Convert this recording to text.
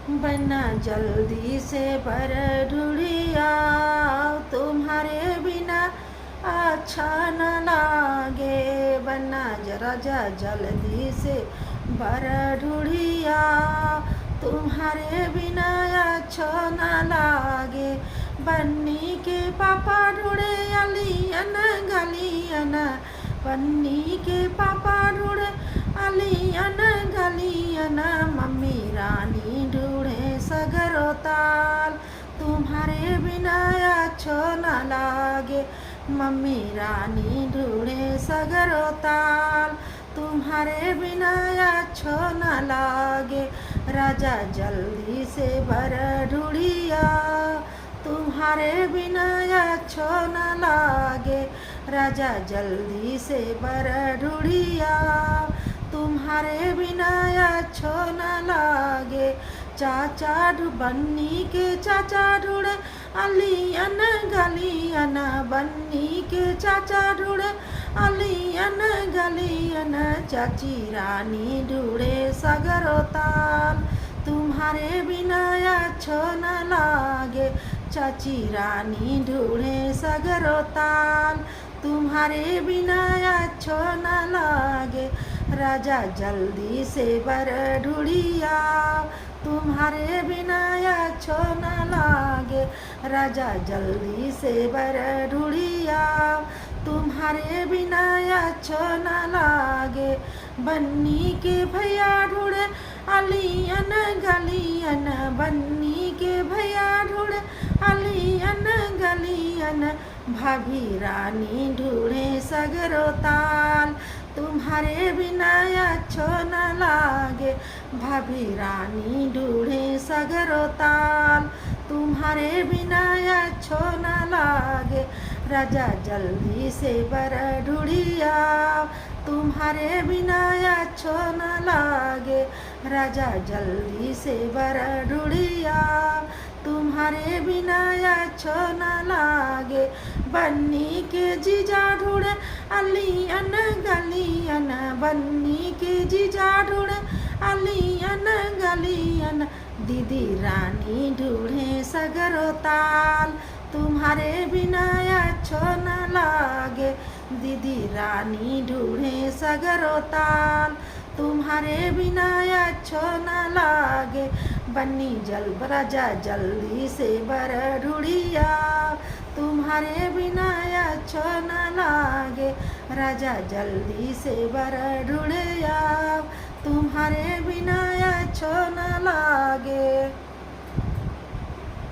बना जल्दी से बर ढूढ़िया, तुम्हारे बिना अच्छा न लागे। बना जरा जा जल्दी से बर ढूढ़िया, तुम्हारे बिना अच्छा न लागे। बन्नी के पापा ढूढ़े अलियन गलियन, बन्नी के पापा ढूढ़े अलियन गलियन। मम्मी रानी ढूढ़े सगरो ताल, तुम्हारे बिना अच्छो न लागे। मम्मी रानी ढूढ़े सगरो ताल, तुम्हारे बिना अच्छो न लागे। राजा जल्दी से बर ढूढ़िया, तुम्हारे बिना अच्छो न लागे। राजा जल्दी से बर ढूढ़िया, तुम्हारे बिना अच्छो न लागे। चाचा बन्नी के चाचा ढूढ़े अलियन गलियन, बन्नी के चाचा ढूढ़े अलियन गलियन। चाची रानी ढूढ़े सगरो ताल, तुम्हारे बिना अच्छो न लागे। चाची रानी ढूढ़े सगरो ताल, तुम्हारे बिना अच्छो न लागे। राजा जल्दी से बर ढूढ़िया, तुम्हारे बिना अच्छो न लागे। राजा जल्दी से बर ढूढ़िया, तुम्हारे बिना अच्छो न लागे। बन्नी के भैया ढूढ़े अलियन गलियन, बन्नी के भैया ढूढ़े अलियन गलियन। भाभी रानी ढूढ़े सगरो ताल, तुम्हारे बिना अच्छो न लागे। भाभी रानी ढूढ़े सगरो ताल, तुम्हारे बिना अच्छो न लागे। राजा जल्दी से बर ढूढ़िया, तुम्हारे बिना अच्छो न लागे। राजा जल्दी से बर ढूढ़िया, तुम्हारे बिना अच्छो न लागे। बन्नी के जीजा ढूढ़े अलियन गलियन, बन्नी के जीजा ढूढ़े अलियन गलियन। दीदी रानी ढूढ़े सगरो ताल, तुम्हारे बिना अच्छो न लागे। दीदी रानी ढूढ़े सगरो ताल, तुम्हारे बिना अच्छो न लागे। बन्नी राजा जल्दी से बर ढूढ़िया, तुम्हारे बिना अच्छो न लागे। राजा जल्दी से बर ढूढ़िया, तुम्हारे बिना अच्छो न लागे।